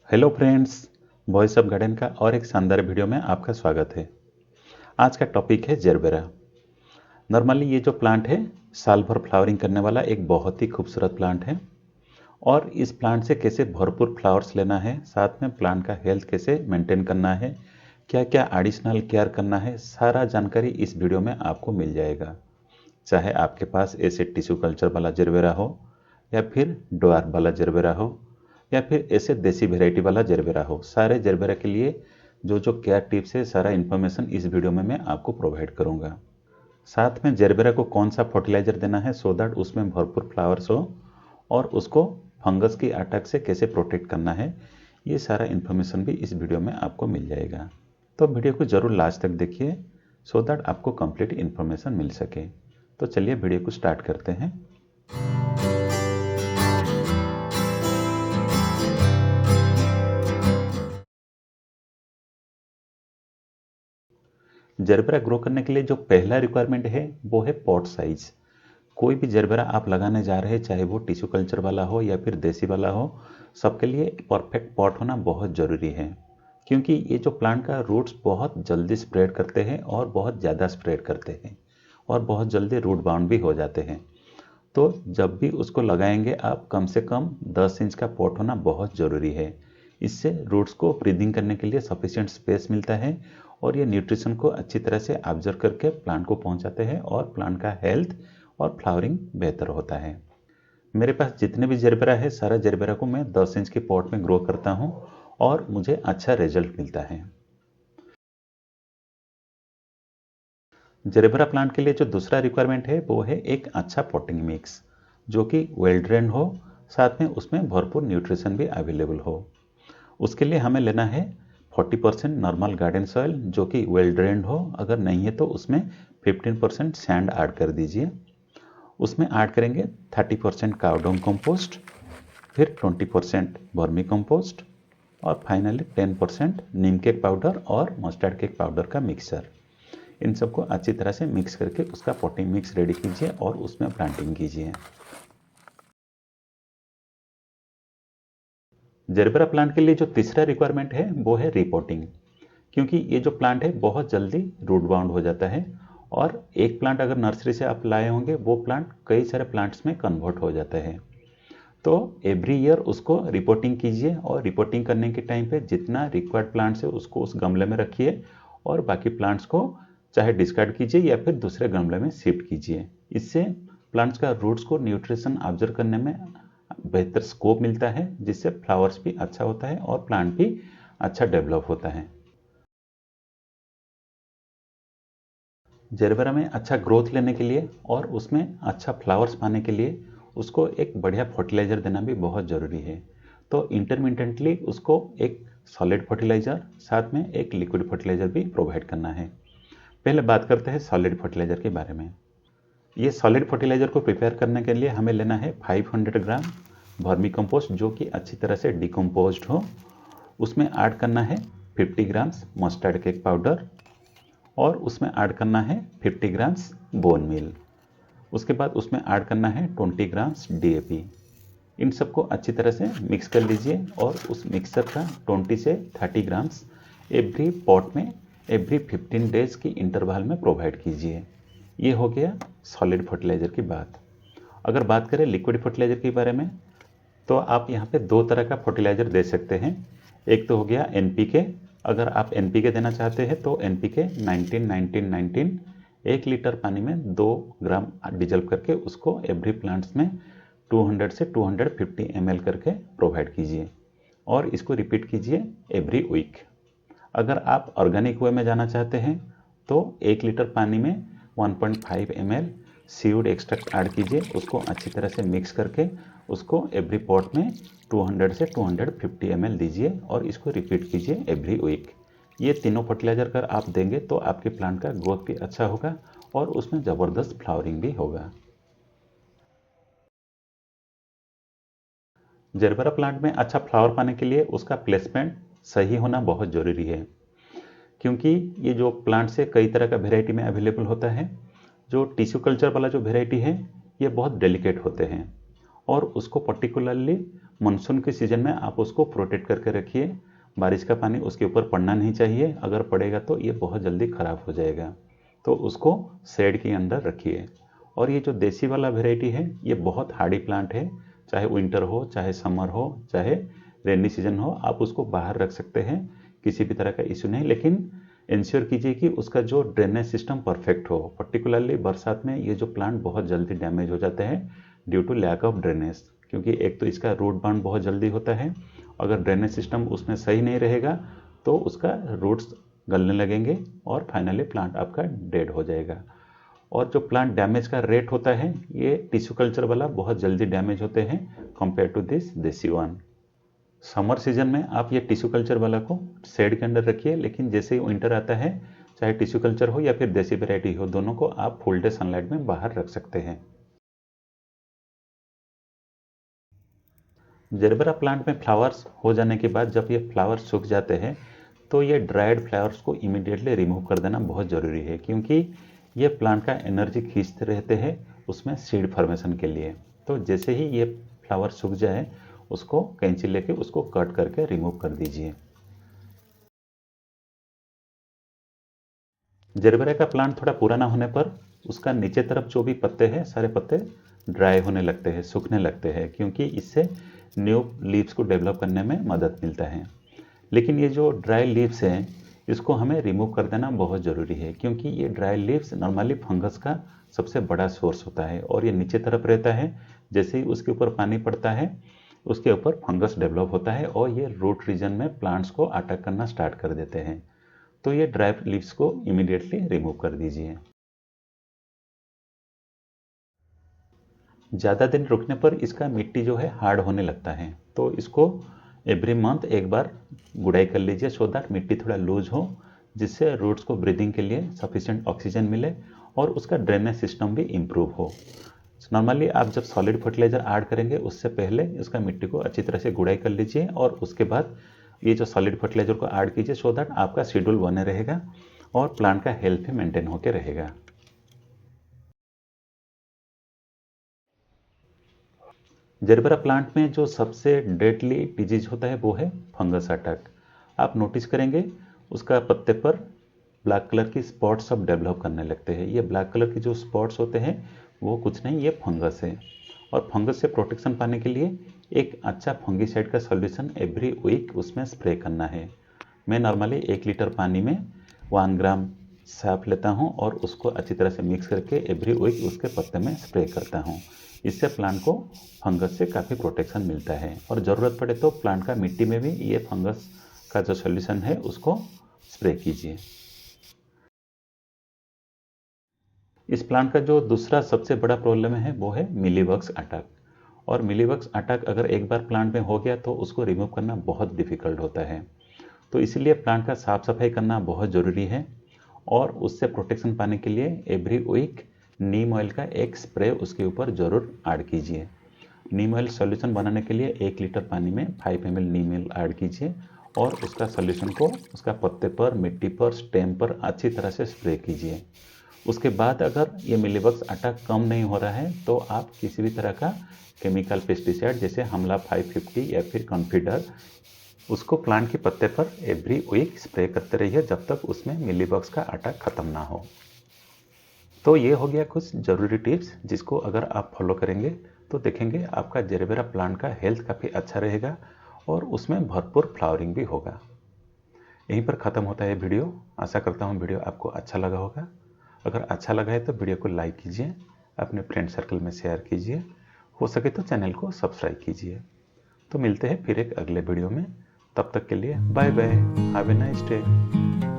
Hello friends, voice of garden का और एक शानदार वीडियो में आपका स्वागत है। आज का टॉपिक है जेरबेरा। नॉर्मली ये जो प्लांट है साल भर फ्लावरिंग करने वाला एक बहुत ही खूबसूरत प्लांट है और इस प्लांट से कैसे भरपूर फ्लावर्स लेना है, साथ में प्लांट का हेल्थ कैसे मेंटेन करना है, क्या क्या एडिशनल केयर करना है, सारा जानकारी इस वीडियो में आपको मिल जाएगा। चाहे आपके पास ऐसे टिश्यू कल्चर वाला जेरबेरा हो या फिर ड्वार्फ वाला जेरबेरा हो या फिर ऐसे देसी वेराइटी वाला जेरबेरा हो, सारे जेरबेरा के लिए जो जो केयर टिप्स है सारा इन्फॉर्मेशन इस वीडियो में मैं आपको प्रोवाइड करूंगा। साथ में जेरबेरा को कौन सा फर्टिलाइजर देना है सो दैट उसमें भरपूर फ्लावर्स हो और उसको फंगस की अटैक से कैसे प्रोटेक्ट करना है, ये सारा इन्फॉर्मेशन भी इस वीडियो में आपको मिल जाएगा। तो वीडियो को ज़रूर लास्ट तक देखिए सो दैट आपको कंप्लीट इन्फॉर्मेशन मिल सके। तो चलिए वीडियो को स्टार्ट करते हैं। जेरबेरा ग्रो करने के लिए जो पहला रिक्वायरमेंट है वो है पॉट साइज। कोई भी जेरबेरा आप लगाने जा रहे हैं, चाहे वो टिश्यू कल्चर वाला हो या फिर देसी वाला हो, सबके लिए परफेक्ट पॉट होना बहुत ज़रूरी है। क्योंकि ये जो प्लांट का रूट्स बहुत जल्दी स्प्रेड करते हैं और बहुत ज़्यादा स्प्रेड करते हैं और बहुत जल्दी रूट बाउंड भी हो जाते हैं। तो जब भी उसको लगाएंगे आप कम से कम 10 इंच का पॉट होना बहुत ज़रूरी है। इससे रूट्स को ब्रीदिंग करने के लिए सफिशिएंट स्पेस मिलता है और ये न्यूट्रिशन को अच्छी तरह से ऑब्जर्व करके प्लांट को पहुंचाते हैं और प्लांट का हेल्थ और फ्लावरिंग बेहतर होता है। मेरे पास जितने भी जेरबेरा है सारा जेरबेरा को मैं 10 इंच के पॉट में ग्रो करता हूँ और मुझे अच्छा रिजल्ट मिलता है। जेरबेरा प्लांट के लिए जो दूसरा रिक्वायरमेंट है वो है एक अच्छा पॉटिंग मिक्स जो कि वेल ड्रेन हो, साथ में उसमें भरपूर न्यूट्रिशन भी अवेलेबल हो। उसके लिए हमें लेना है 40% नॉर्मल गार्डन सॉइल जो कि वेल ड्रेन्ड हो, अगर नहीं है तो उसमें 15% सैंड ऐड कर दीजिए। उसमें ऐड करेंगे 30% काउडंग कंपोस्ट, फिर 20% वर्मी कंपोस्ट और फाइनली 10% नीम केक पाउडर और मस्टर्ड केक पाउडर का मिक्सचर। इन सबको अच्छी तरह से मिक्स करके उसका पॉटिंग मिक्स रेडी कीजिए और उसमें प्लांटिंग कीजिए। जेरबेरा प्लांट के लिए जो तीसरा रिक्वायरमेंट है वो है रिपोर्टिंग। क्योंकि ये जो प्लांट है बहुत जल्दी रूट बाउंड हो जाता है और एक प्लांट अगर नर्सरी से आप लाए होंगे वो प्लांट कई सारे प्लांट्स में कन्वर्ट हो जाता है। तो एवरी ईयर उसको रिपोर्टिंग कीजिए और रिपोर्टिंग करने के टाइम पे जितना रिक्वायर्ड प्लांट्स है उसको उस गमले में रखिए और बाकी प्लांट्स को चाहे डिस्कार्ड कीजिए या फिर दूसरे गमले में शिफ्ट कीजिए। इससे प्लांट्स का रूट्स को न्यूट्रिशन ऑब्जर्व करने में बेहतर स्कोप मिलता है, जिससे फ्लावर्स भी अच्छा होता है और प्लांट भी अच्छा डेवलप होता है। जेरबेरा में अच्छा ग्रोथ लेने के लिए और उसमें अच्छा फ्लावर्स पाने के लिए उसको एक बढ़िया फर्टिलाइज़र देना भी बहुत ज़रूरी है। तो इंटरमिटेंटली उसको एक सॉलिड फर्टिलाइज़र साथ में एक लिक्विड फर्टिलाइज़र भी प्रोवाइड करना है। पहले बात करते हैं सॉलिड फर्टिलाइज़र के बारे में। ये सॉलिड फर्टिलाइज़र को प्रिपेयर करने के लिए हमें लेना है 500 ग्राम वर्मी कंपोस्ट जो कि अच्छी तरह से डिकम्पोज्ड हो। उसमें ऐड करना है 50 ग्राम्स मस्टर्ड केक पाउडर और उसमें ऐड करना है 50 ग्राम्स बोन मील। उसके बाद उसमें ऐड करना है 20 ग्राम्स डीएपी। इन सबको अच्छी तरह से मिक्स कर लीजिए और उस मिक्सर का 20 से 30 ग्राम्स एवरी पॉट में एवरी 15 डेज की इंटरवल में प्रोवाइड कीजिए। ये हो गया सॉलिड फर्टिलाइज़र की बात। अगर बात करें लिक्विड फर्टिलाइज़र के बारे में तो आप यहाँ पे दो तरह का फर्टिलाइज़र दे सकते हैं। एक तो हो गया एनपीके। अगर आप एनपीके देना चाहते हैं तो एनपीके 19-19-19 1 लीटर पानी में 2 ग्राम डिजल्व करके उसको एवरी प्लांट्स में 200 से 250 ml करके प्रोवाइड कीजिए और इसको रिपीट कीजिए एवरी वीक। अगर आप ऑर्गेनिक वे में जाना चाहते हैं तो 1 लीटर पानी में 1.5 ml सीड एक्सट्रैक्ट ऐड कीजिए, उसको अच्छी तरह से मिक्स करके उसको एवरी पॉट में 200 से 250 ml दीजिए और इसको रिपीट कीजिए एवरी वीक। ये तीनों फर्टिलाइज़र अगर आप देंगे तो आपके प्लांट का ग्रोथ भी अच्छा होगा और उसमें ज़बरदस्त फ्लावरिंग भी होगा। जेरबेरा प्लांट में अच्छा फ्लावर पाने के लिए उसका प्लेसमेंट सही होना बहुत ज़रूरी है। क्योंकि ये जो प्लांट से कई तरह का वेराइटी में अवेलेबल होता है। जो टिश्यू कल्चर वाला जो वेराइटी है ये बहुत डेलिकेट होते हैं और उसको पर्टिकुलरली मानसून के सीज़न में आप उसको प्रोटेक्ट करके रखिए। बारिश का पानी उसके ऊपर पड़ना नहीं चाहिए, अगर पड़ेगा तो ये बहुत जल्दी ख़राब हो जाएगा। तो उसको शेड के अंदर रखिए। और ये जो देसी वाला वेराइटी है ये बहुत हार्डी प्लांट है, चाहे विंटर हो, चाहे समर हो, चाहे रेनी सीजन हो, आप उसको बाहर रख सकते हैं, किसी भी तरह का इश्यू नहीं। लेकिन इंश्योर कीजिए कि उसका जो ड्रेनेज सिस्टम परफेक्ट हो। पर्टिकुलरली बरसात में ये जो प्लांट बहुत जल्दी डैमेज हो जाते हैं due to lack of drainage, क्योंकि एक तो इसका रूट बाउंड बहुत जल्दी होता है। अगर ड्रेनेज सिस्टम उसमें सही नहीं रहेगा तो उसका रूट्स गलने लगेंगे और फाइनली प्लांट आपका डेड हो जाएगा। और जो प्लांट डैमेज का रेट होता है ये टिश्यू कल्चर वाला बहुत जल्दी डैमेज होते हैं कंपेयर टू दिस देसी वन। समर सीजन में आप ये टिश्यू कल्चर वाला को शेड के अंदर रखिए, लेकिन जैसे ही विंटर आता है, चाहे टिश्यू कल्चर हो या फिर देसी वैरायटी हो, दोनों को आप फुल डे सनलाइट में बाहर रख सकते हैं। जेरबेरा प्लांट में फ्लावर्स हो जाने के बाद जब ये फ्लावर्स सूख जाते हैं तो ये ड्राइड फ्लावर्स को इमीडिएटली रिमूव कर देना बहुत ज़रूरी है, क्योंकि ये प्लांट का एनर्जी खींचते रहते हैं उसमें सीड फॉर्मेशन के लिए। तो जैसे ही ये फ्लावर सूख जाए उसको कैंची लेके उसको कट करके रिमूव कर दीजिए। जेरबेरा का प्लांट थोड़ा पुराना होने पर उसका नीचे तरफ जो भी पत्ते हैं सारे पत्ते ड्राई होने लगते हैं, सूखने लगते हैं, क्योंकि इससे न्यू लीव्स को डेवलप करने में मदद मिलता है। लेकिन ये जो ड्राई लीव्स हैं इसको हमें रिमूव कर देना बहुत ज़रूरी है, क्योंकि ये ड्राई लीव्स नॉर्मली फंगस का सबसे बड़ा सोर्स होता है और ये नीचे तरफ रहता है। जैसे ही उसके ऊपर पानी पड़ता है उसके ऊपर फंगस डेवलप होता है और ये रूट रीजन में प्लांट्स को अटैक करना स्टार्ट कर देते हैं। तो ये ड्राई लीव्स को इमीडिएटली रिमूव कर दीजिए। ज़्यादा दिन रुकने पर इसका मिट्टी जो है हार्ड होने लगता है, तो इसको एवरी मंथ एक बार गुड़ाई कर लीजिए, सो दैट मिट्टी थोड़ा लूज हो, जिससे रूट्स को ब्रीदिंग के लिए सफिशिएंट ऑक्सीजन मिले और उसका ड्रेनेज सिस्टम भी इम्प्रूव हो। नॉर्मली आप जब सॉलिड फर्टिलाइजर ऐड करेंगे उससे पहले इसका मिट्टी को अच्छी तरह से गुड़ाई कर लीजिए और उसके बाद ये जो सॉलिड फर्टिलाइजर को ऐड कीजिए, सो दैट आपका शेड्यूल बने रहेगा और प्लांट का हेल्थ भी मेंटेन होकर रहेगा। जेरबेरा प्लांट में जो सबसे डेडली डिजीज होता है वो है फंगस अटैक। आप नोटिस करेंगे उसका पत्ते पर ब्लैक कलर की स्पॉट्स सब डेवलप करने लगते हैं। ये ब्लैक कलर की जो स्पॉट्स होते हैं वो कुछ नहीं, ये फंगस है। और फंगस से प्रोटेक्शन पाने के लिए एक अच्छा फंगीसाइड का सॉल्यूशन एवरी वीक उसमें स्प्रे करना है। मैं नॉर्मली 1 लीटर पानी में 1 ग्राम सैप लेता हूँ और उसको अच्छी तरह से मिक्स करके एवरी वीक उसके पत्ते में स्प्रे करता हूँ। इससे प्लांट को फंगस से काफ़ी प्रोटेक्शन मिलता है और ज़रूरत पड़े तो प्लांट का मिट्टी में भी ये फंगस का जो सॉल्यूशन है उसको स्प्रे कीजिए। इस प्लांट का जो दूसरा सबसे बड़ा प्रॉब्लम है वो है मिलीबग्स अटैक। और मिलीबग्स अटैक अगर एक बार प्लांट में हो गया तो उसको रिमूव करना बहुत डिफ़िकल्ट होता है। तो इसीलिए प्लांट का साफ़ सफाई करना बहुत ज़रूरी है और उससे प्रोटेक्शन पाने के लिए एवरी वीक नीम ऑयल का एक स्प्रे उसके ऊपर ज़रूर ऐड कीजिए। नीम ऑयल सॉल्यूशन बनाने के लिए 1 लीटर पानी में 5 ml नीम ऑयल ऐड कीजिए और उसका सॉल्यूशन को उसका पत्ते पर, मिट्टी पर, स्टेम पर अच्छी तरह से स्प्रे कीजिए। उसके बाद अगर ये मिलीबग्स अटैक कम नहीं हो रहा है तो आप किसी भी तरह का केमिकल पेस्टिसाइड जैसे हमला 550 या फिर कॉन्फिडर उसको प्लांट के पत्ते पर एवरी वीक स्प्रे करते रहिए जब तक उसमें मिलीबग्स का अटैक ख़त्म ना हो। तो ये हो गया कुछ ज़रूरी टिप्स जिसको अगर आप फॉलो करेंगे तो देखेंगे आपका जेरबेरा प्लांट का हेल्थ काफ़ी अच्छा रहेगा और उसमें भरपूर फ्लावरिंग भी होगा। यहीं पर ख़त्म होता है वीडियो। आशा करता हूँ वीडियो आपको अच्छा लगा होगा। अगर अच्छा लगा है तो वीडियो को लाइक कीजिए, अपने फ्रेंड सर्कल में शेयर कीजिए, हो सके तो चैनल को सब्सक्राइब कीजिए। तो मिलते हैं फिर एक अगले वीडियो में, तब तक के लिए bye bye, have a nice day.